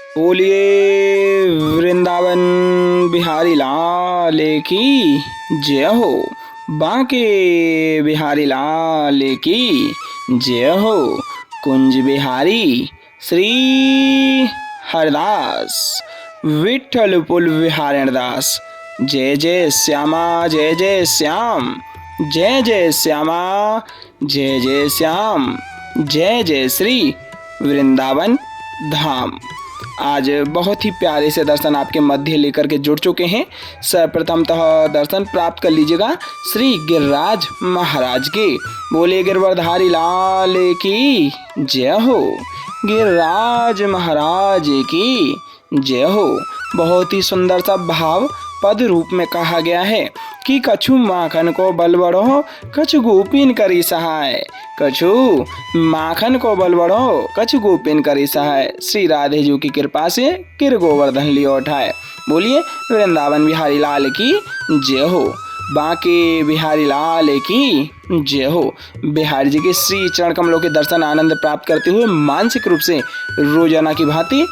बोलिए वृंदावन बिहारी लाल की जय हो। बांके बिहारी लाल की जय हो। कुंज बिहारी श्री हरदास विठ्ठल पुल विहारण दास। जय जय श्यामा जय जय श्याम, जय जय श्यामा जय जय श्याम, जय जय श्री वृंदावन धाम। आज बहुत ही प्यारे से दर्शन आपके मध्य लेकर के जुड़ चुके हैं। सर्वप्रथमतः दर्शन प्राप्त कर लीजिएगा श्री गिरिराज महाराज के। बोले गिरवरधारी लाल की जय हो। गिरिराज महाराज की जय हो। बहुत ही सुंदर सा भाव पद रूप में कहा गया है कि कछु माखन को बल बढ़ो, कछु गोपीन करी सहाय। कछु माखन को बल बढ़ो, कछु गोपीन करी सहाय। श्री राधे जी की कृपा से किर गोवर्धन लियो उठाए। बोलिए वृंदावन बिहारी लाल की जय हो। बांके बिहारी लाल की जय हो। बिहारी जी के श्री चरण कमलों के दर्शन आनंद प्राप्त करते हुए मानसिक रूप से रोजाना की भांति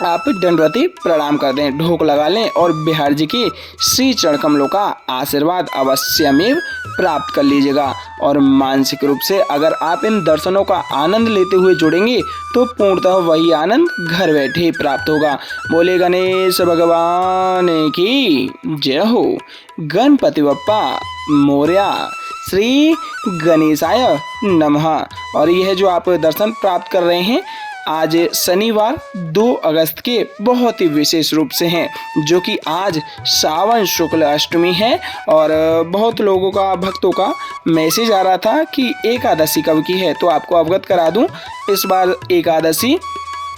आप दंडवती प्रणाम कर दें, ढोक लगा लें और बिहार जी के श्री चरण कमलों का आशीर्वाद अवश्यमेव प्राप्त कर लीजिएगा। और मानसिक रूप से अगर आप इन दर्शनों का आनंद लेते हुए जुड़ेंगे तो पूर्णतः वही आनंद घर बैठे ही प्राप्त होगा। बोले गणेश भगवान की जय हो। गणपति बप्पा मोरया। श्री गणेशाय नमः। और यह जो आप दर्शन प्राप्त कर रहे हैं आज शनिवार 2 अगस्त के बहुत ही विशेष रूप से हैं, जो कि आज सावन शुक्ल अष्टमी है। और बहुत लोगों का भक्तों का मैसेज आ रहा था कि एकादशी कब की है, तो आपको अवगत करा दूं इस बार एकादशी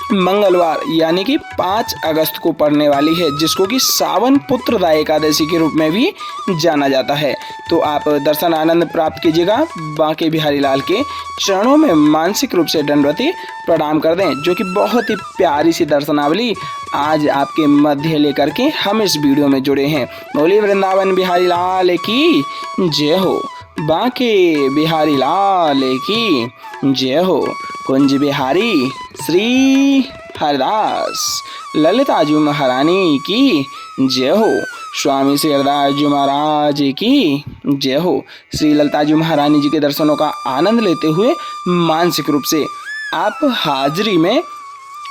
मंगलवार यानी कि 5 अगस्त को पड़ने वाली है, जिसको कि सावन पुत्रदा एकादशी के रूप में भी जाना जाता है। तो आप दर्शन आनंद प्राप्त कीजिएगा। बांके बिहारी लाल के चरणों में मानसिक रूप से दंडवती प्रणाम कर दें, जो कि बहुत ही प्यारी सी दर्शनावली आज आपके मध्य लेकर के हम इस वीडियो में जुड़े हैं। बोलिए वृंदावन बिहारी लाल की जय हो। बांके बिहारी लाल की जय हो। कुंज बिहारी श्री हरदास ललिताजू महारानी की जय हो। स्वामी श्री हरदास जी महाराज की जय हो। श्री ललिताजू महारानी जी के दर्शनों का आनंद लेते हुए मानसिक रूप से आप हाजिरी में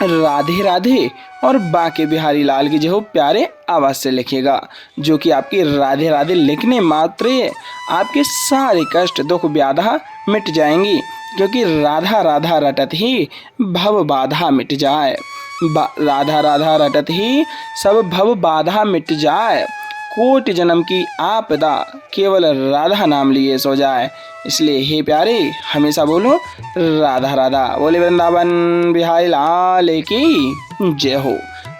राधे राधे और बांके बिहारी लाल की जय हो प्यारे आवाज से लिखिएगा, जो कि आपकी राधे राधे लिखने मात्र आपके सारे कष्ट दुख व्याधा मिट जाएंगी, क्योंकि राधा राधा रटत ही भव बाधा मिट जाए। राधा राधा रटत ही सब भव बाधा मिट जाए। कोटि जन्म की आपदा केवल राधा नाम लिए सो जाए। इसलिए हे प्यारे हमेशा बोलो राधा राधा। बोले वृंदावन बिहारी लाल की जय हो।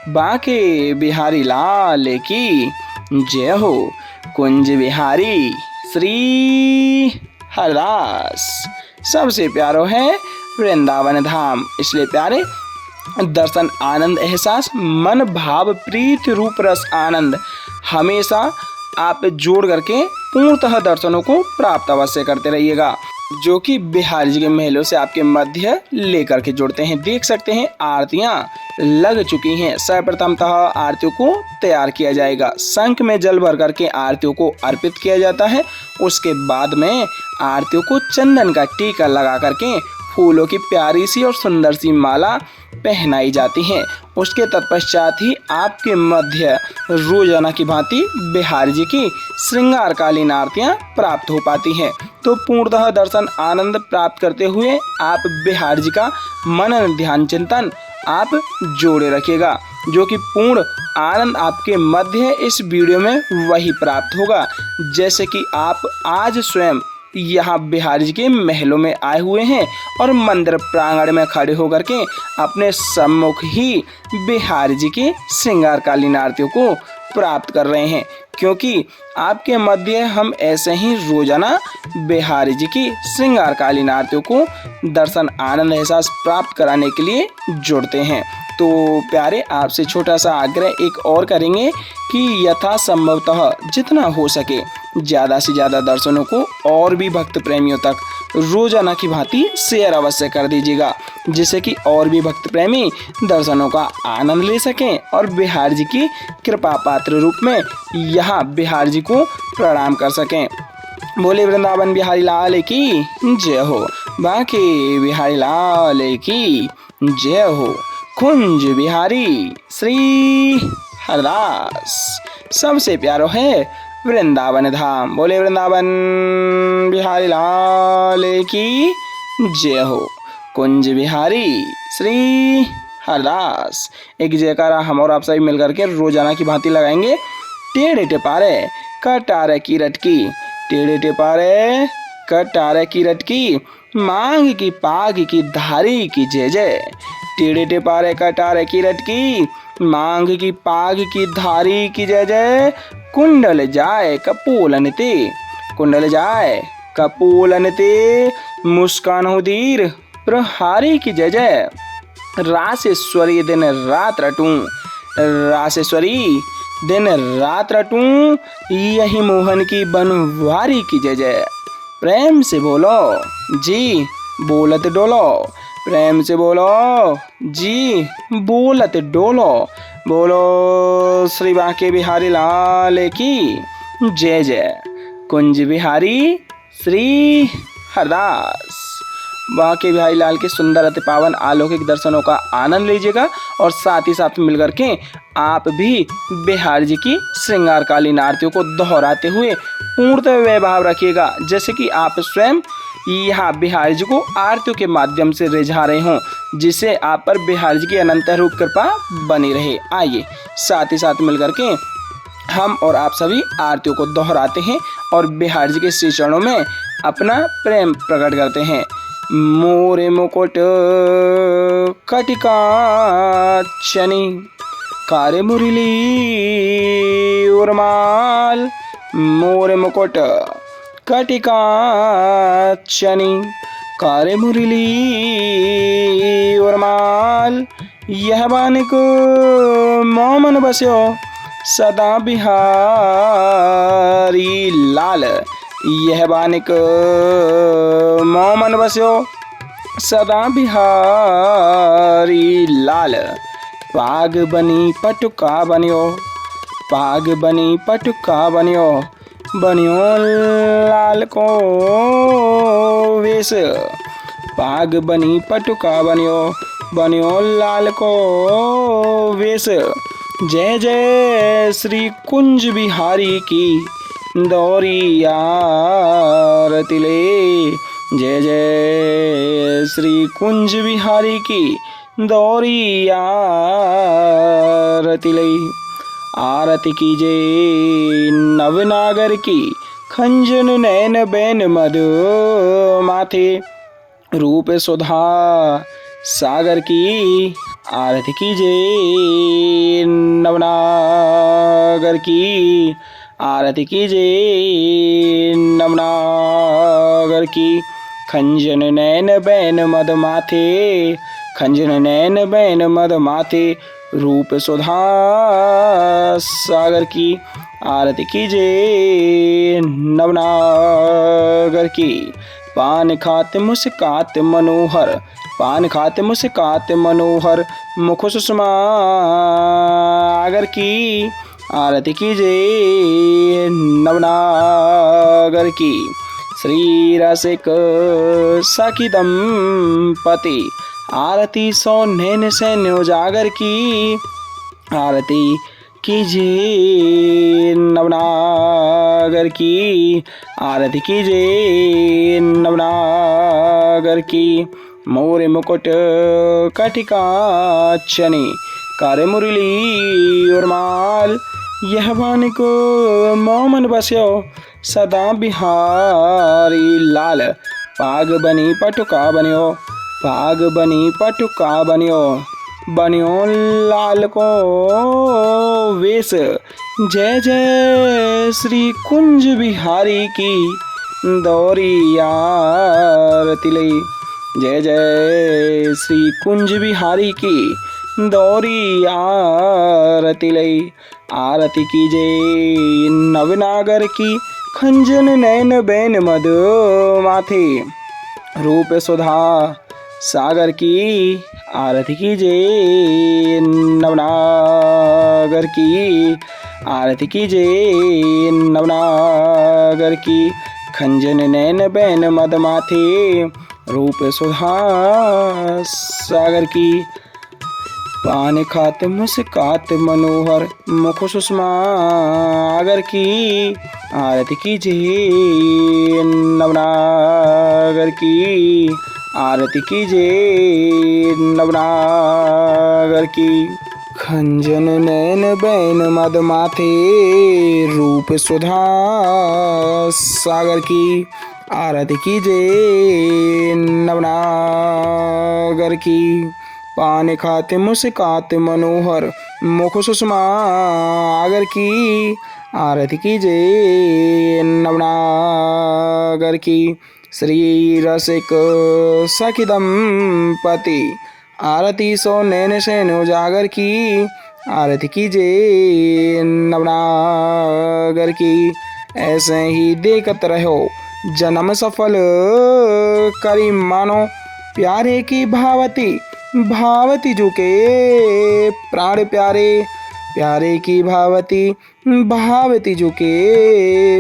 बांके बिहारी लाल की जय हो। कुंज बिहारी श्री हरदास सबसे प्यारो है वृंदावन धाम। इसलिए प्यारे दर्शन आनंद एहसास मन भाव प्रीत रूप रस आनंद हमेशा आप जोड़ करके पूर्णतः दर्शनों को प्राप्त अवश्य करते रहिएगा, जो कि बिहार जी के महलों से आपके मध्य लेकर के जुड़ते हैं। देख सकते हैं आरतियां लग चुकी हैं। सर्वप्रथमतः आरतियों को तैयार किया जाएगा। शंख में जल भर करके आरतियों को अर्पित किया जाता है। उसके बाद में आरतियों को चंदन का टीका लगा करके फूलों की प्यारी सी और सुंदर सी माला पहनाई जाती है। उसके तत्पश्चात ही आपके मध्य रोजाना की भांति बिहार जी की श्रृंगारकालीन आरतियां प्राप्त हो पाती हैं। तो पूर्णतः दर्शन आनंद प्राप्त करते हुए आप बिहार जी का मनन ध्यान चिंतन आप जोड़े रखिएगा, जो कि पूर्ण आनंद आपके मध्य इस वीडियो में वही प्राप्त होगा जैसे कि आप आज स्वयं यहाँ बिहारी जी के महलों में आए हुए हैं और मंदिर प्रांगण में खड़े होकर के अपने सम्मुख ही बिहारी जी के श्रृंगारकालीन आरतियों को प्राप्त कर रहे हैं, क्योंकि आपके मध्य हम ऐसे ही रोजाना बिहारी जी की श्रृंगारकालीन आरतियों को दर्शन आनंद एहसास प्राप्त कराने के लिए जुड़ते हैं। तो प्यारे आपसे छोटा सा आग्रह एक और करेंगे कि यथासंभवतः जितना हो सके ज़्यादा से ज़्यादा दर्शनों को और भी भक्त प्रेमियों तक रोजाना की भांति शेयर अवश्य कर दीजिएगा, जिससे कि और भी भक्त प्रेमी दर्शनों का आनंद ले सकें और बिहार जी की कृपा पात्र रूप में यहाँ बिहार जी को प्रणाम कर सकें। बोले वृंदावन बिहारी लाल की जय हो, बाकी बिहारी लाल की जय हो। कुंज बिहारी श्री हरदास सबसे प्यारो है वृंदावन धाम। बोले वृंदावन बिहारी लाल की जय हो। कुंज बिहारी श्री हरदास। एक जयकारा हम और आप सभी मिलकर के रोजाना की भांति लगाएंगे। टेढ़े टिपारे कटारे की रटकी, टेढ़े टिपारे कटारे की रटकी, मांग की पाग की धारी की जय जय। टेढ़े टिपारे कटारे की रटकी, मांग की पाग की धारी की जय जय। कुंडल जाए कपूलन ते, कुंडल जाए कपूलन ते, मुस्कान हो धीर प्रहारी की जय जय। रासेश्वरी दिन रात रटूं, रासेश्वरी दिन रात रटूं, यही मोहन की बनवारी की जय जय। प्रेम से बोलो जी बोलत डोलो, प्रेम से बोलो जी बोलत डोलो। बोलो श्री बांके बिहारी लाल की जय जय। कुंज बिहारी श्री हरदास। बांके बिहारी लाल के सुंदर अति पावन अलौकिक दर्शनों का आनंद लीजिएगा और साथ ही साथ मिलकर के आप भी बिहार जी की श्रृंगारकालीन आरतियों को दोहराते हुए पूर्णतः वैभाव रखिएगा, जैसे कि आप स्वयं यहाँ बिहार जी को आरतियों के माध्यम से रिझा रहे हों, जिससे आप पर बिहार जी की अनंत रूप कृपा बनी रहे। आइए साथ ही साथ मिलकर के हम और आप सभी आरतियों को दोहराते हैं और बिहार जी के श्री चरणों में अपना प्रेम प्रकट करते हैं। मोरे मुकुट कटिका चनी, कारे मुरली उर्माल। मोरे मुकुट कटिका चनी, कारे मुरली उर्माल। यह बानिक मोमन बस्यो सदा बिहारी लाल। यह बानिक मोमन बस्यो सदा बिहारी लाल। पाग बनी पटुका बनियो, पाग बनी पटुका बनियो, बनियो लाल को वेश। पाग बनी पटुका बनियो, बनियो लाल को वेश। जय जय श्री कुंज बिहारी की दौरी आरती ले। जय जय श्री कुंज बिहारी की दौरी आरती ले। आरती कीजे नवनागर की, खंजन नैन बैन मधु माथे। रूप सुधा सागर की आरती कीजे नवनागर की, आरती कीजे नवनागर की। खंजन नैन बैन मद माथे, खंजन नैन बैन मद माथे। रूप सुधा सागर की आरती कीजे नवनागर की। पान खाते मुस्काते मनोहर, पान खाते मुस्काते मनोहर। मुख सुषमागर की आरती कीजे नवनागर की। श्री रसिक सखी दंपति आरती सो नैन सैन्य उजागर की। आरती कीजिए नवनागर की, आरती कीजिए नवनागर की। मोरे मुकुट कटिका चनी, कारे मुरली उर्माल। यह बानिक मोमन बस्यो सदा बिहारी लाल। पाग बनी पटुका बनियो, पाग बनी पटुका बनियो, बनियो लाल को वेश। जय जय श्री कुंज बिहारी की दौरी आरती ले। जय जय श्री कुंज बिहारी की दौरी आरती ले। आरती कीजे नवनागर की, खंजन नैन बैन मधु माथे। रूप सुधा सागर की आरती कीजिए, नवनागर की आरती कीजिए, नवनागर की। खंजन नैन बैन मदमाथे रूप सुधा सागर की। पान खात मुस्कात मनोहर मुख सुषमा आगर की आरती कीजिए, नवनागर की आरती कीजिए, नवनागर की। खंजन नैन बैन मद माथे रूप सुधा सागर की आरती कीजिए, नवनागर की। पान खाते मुस्काते मनोहर मुख सुषमा आगर की आरती कीजिए, नवनागर की। श्री रसिक सखी दंपति आरती सो नैन सैन उजागर की आरती कीजिए, नवनागर की। ऐसे ही देखत रहो जन्म सफल करी मानो प्यारे की भावती भावती झुके प्राण प्यारे प्यारे की भावती भावती झुके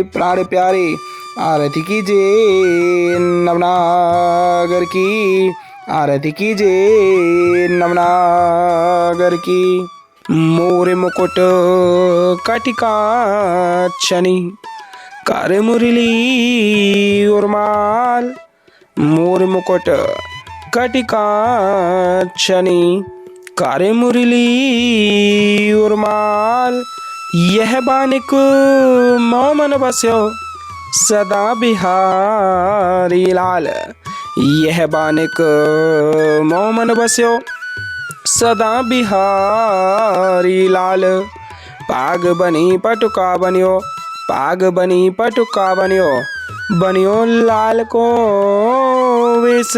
प्राण प्यारे आरती कीजिए, नवनागर की आरती कीजिए, नवनागर की। मोर मुकुट कटिका छनी कर मुरली उर्माल। मोर मुकुट कटिका छनी कारे मुरली उर्माल। यह बानिक मोमन बस्यो सदा बिहारी लाल। यह बानिक मोमन बस्यो सदा बिहारी लाल। पाग बनी पटुका बनियो पाग बनी पटुका बनियो बनियो लाल को वेश।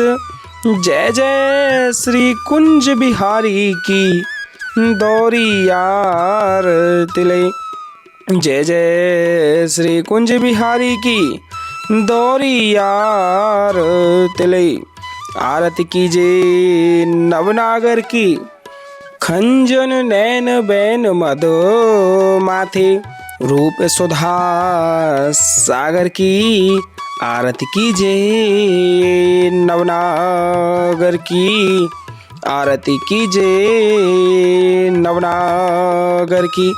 जय जय श्री कुंज बिहारी की दौरी यार तिले। जय जय श्री कुंज बिहारी की दौरी यार तिले। आरती कीजिए नवनागर की खंजन नैन बैन मद माथे रूप सुधा सागर की आरती कीजिए, नवनागर की आरती कीजिए, नवनागर की।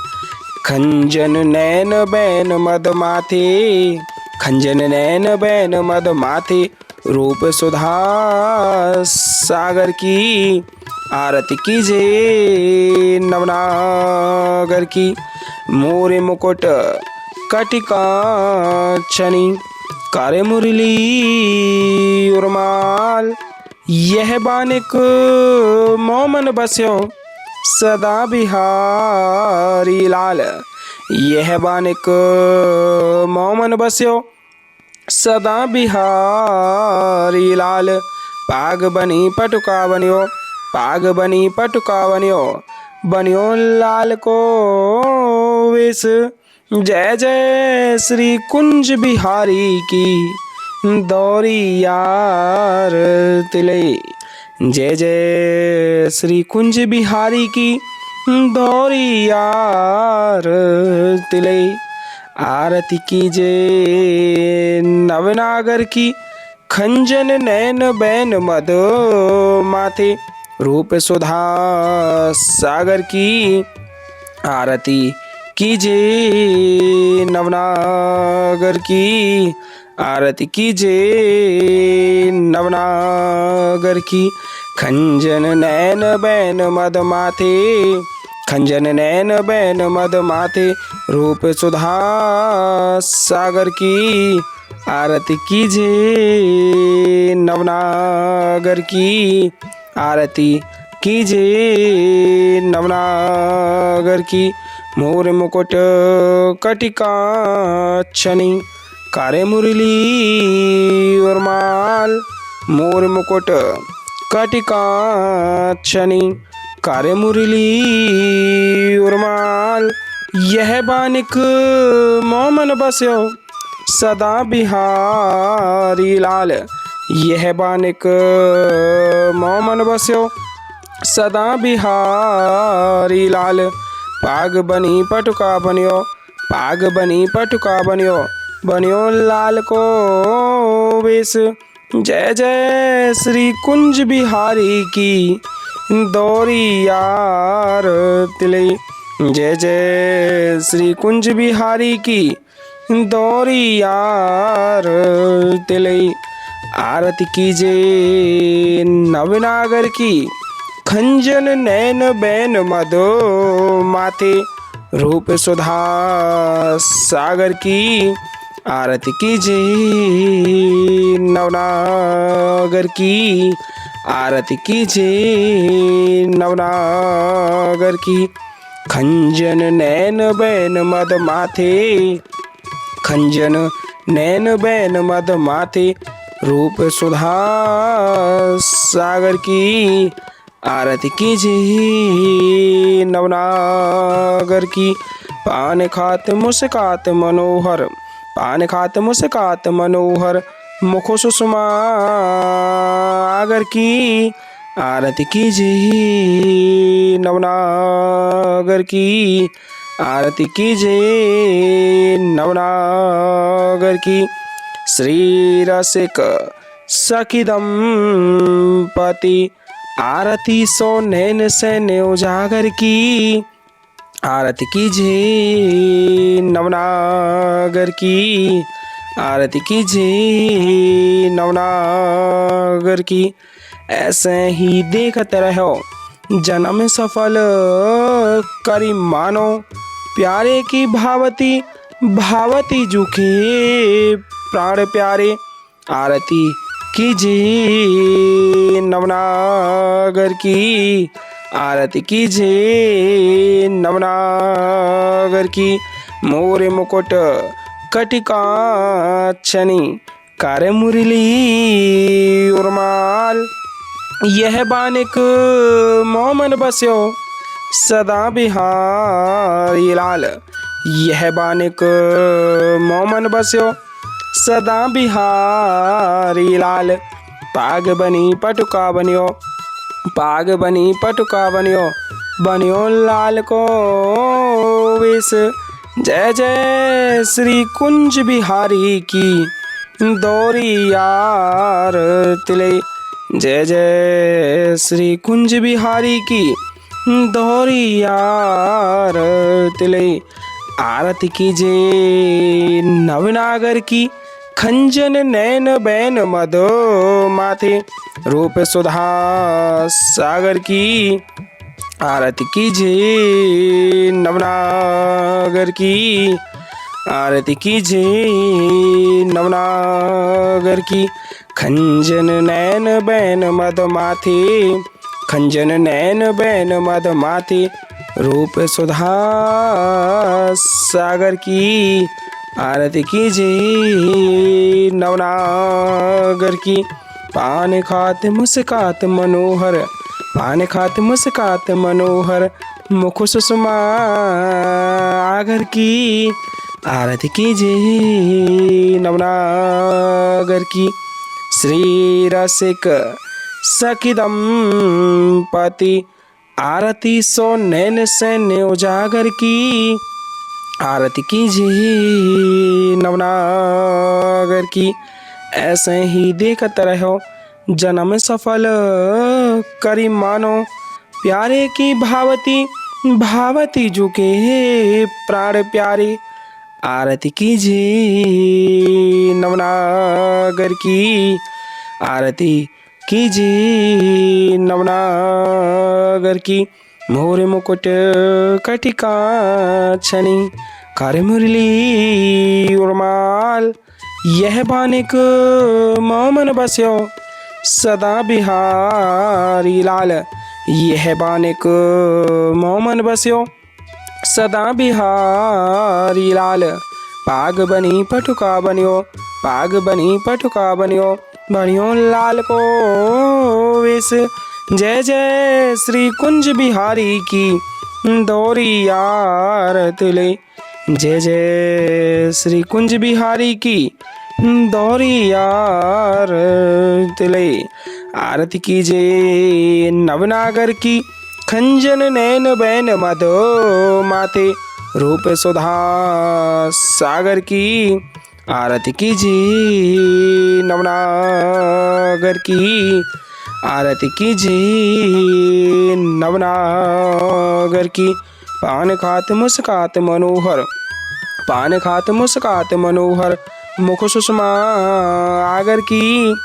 खंजन नैन बैन मद माथे खंजन नैन बैन मद माथे रूप सुधा सागर की आरती कीजिए, नवनागर की। मोरे मुकुट कटिका छनी कारे मुरली उर्माल। यह बानिक मोमन बस्यो सदा बिहारी लाल। यह बानिक मोमन बस्यो सदा बिहारी लाल। पाग बनी पटुका बनियो पाग बनी पटुका बनियो बनियो लाल को वेश। जय जय श्री कुंज बिहारी की दौरी यार तिले। जय जय श्री कुंज बिहारी की दौरी यार तिले। आरती कीजिए नवनागर की खंजन नैन बैन मद माथे रूप सुधा सागर की आरती कीजिए, नवनागर की आरती कीजिए, नवनागर की। खंजन नैन बैन मद माथे खंजन नैन बैन मद माथे रूप सुधा सागर की आरती कीजिए, नवनागर की आरती कीजिए, नवनागर की। मोर मुकुट कटिका छनी कारे मुरली उर्माल। मोर मुकुट कटिका छनी कारे मुरली उर्माल। यह बानिक मोमन बस्यो सदा बिहारी लाल। यह बानिक मोमन बस्यो सदा बिहारी लाल। पाग बनी पटुका बनियो, पाग बनी पटुका बनियो, बनियो लाल को वेश। जय जय श्री कुंज बिहारी की दौरी यार तिले। जय जय श्री कुंज बिहारी की दौरी यार तिले। आरती कीजे नवनागर की खंजन नैन बैन मधो माथे। रूप सुधा सागर की आरती कीजे नवनागर की। आरती कीजे नवनागर की। खंजन नैन बैन मद माथे, खंजन नैन बैन मद माथे। रूप सुधा सागर की आरती कीजे नवनागर की। पान खात मुस्कात मनोहर, पान खात मुस्कात मनोहर। मुख सुषमा आगर की आरती कीजे नवनागर की। आरती कीजे नवनागर की। श्री रसिक सखी दंपति आरती सो नैन सैन्य उजागर की। आरती कीजे नवनागर की। आरती कीजे नवनागर की। ऐसे ही देखत रहो जन्म सफल करी मानो। प्यारे की भावती भावती जुखे प्राण प्यारे। आरती कीजे नवनागर की। आरती कीजे नवनागर की। मोरे मुकुट कटिकाक्षनी कार्य मुरली उर्माल। यह बानिक मोमन बस्यो सदा बिहारी लाल। यह बानिक मोमन बस्यो सदा बिहारी लाल। पाग बनी पटुका बनियो, पाग बनी पटुका बनियो, बनियो लाल को वेश। जय जय श्री कुंज बिहारी की दौरी यार तिले। जय जय श्री कुंज बिहारी की दौरी यार तिले। आरती कीजे नवनागर की खंजन नैन बैन मधो माथे। रूप सुधा सागर की आरती कीजे नवनागर की। आरती कीजे नवनागर की। खंजन नैन बैन मद माथे, खंजन नैन बैन मद माथे। रूप सुधा सागर की आरती कीजे नवनागर की। पान खात मुस्कात मनोहर, पान खात मुस्कात मनोहर। मुख सुषमा आगर की आरती कीजे नवनागर की। श्री रसिक सखी दंपति आरती सो नैन सैन्य उजागर की। आरती कीजे नवनागर की। ऐसे ही देखत रहो जन्म सफल करी मानो। प्यारे की भावती भावती झुके प्राण प्यारे। आरती कीजे नवनागर की। आरती कीजे नवनागर की। मोर मुकुट कटिकाक्षनी कार्य मुरली उर्माल। यह बानिक मोमन बस्यो सदा बिहारी लाल। यह बानिक मोमन बस्यो सदा बिहारी लाल। पाग बनी पटुका बनियो, पाग बनी पटुका बनियो, बनियो लाल को वेश। जय जय श्री कुंज बिहारी की दौरी यार तिले। जय जय श्री कुंज बिहारी की दौरियार तिले आरती कीजे नवनागर की खंजन नैन बैन मधो माथे रूप सुधा सागर की आरती कीजिए नवनागर की आरती कीजिए नवनागर की पान खात मुस्कात मनोहर पान खात मुस्कात मनोहर मुख सुषमा आगर की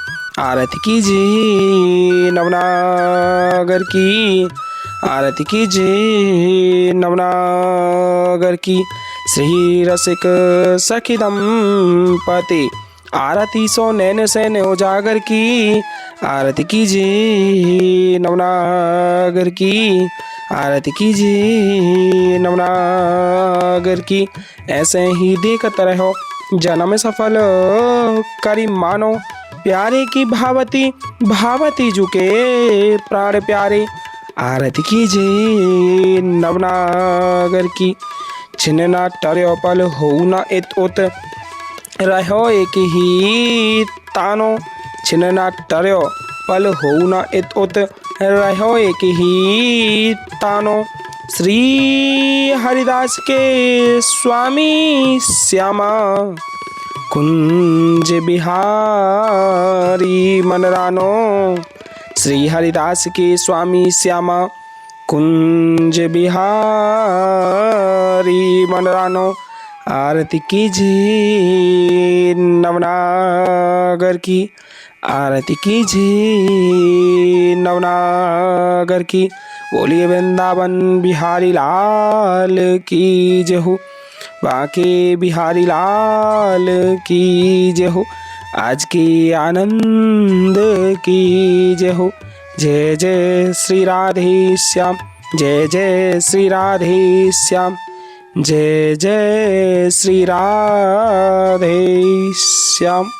आरती कीजिए नवनागर की आरती कीजिए नवनागर की श्री रसिक सखी दंपति आरती सो नैन सैन उजागर की आरती कीजिए नवनागर की आरती कीजिए नवनागर की ऐसे ही देखत रहो जन्म सफल करी मानो प्यारे की भावती भावती झुके प्राण प्यारे आरती कीजिए नवनागर की छिन्ना टर्यो पल हो न इत उत रहो एक ही तानो छिन्ना टर्यो पल हो न इत उत रहो एक ही तानो श्री हरिदास के स्वामी श्यामा कुंज बिहारी मनरानो श्री हरिदास के स्वामी श्यामा कुंज बिहारी मनरानो आरती कीजिए नवनागर की आरती कीजिए नवनागर की बोलिए वृंदावन बिहारी लाल की जय हो बाके बिहारी लाल की जय हो आज की आनंद की जय हो जय जय श्री राधे श्याम जय जय श्री राधे श्याम जय जय श्री राधे श्याम।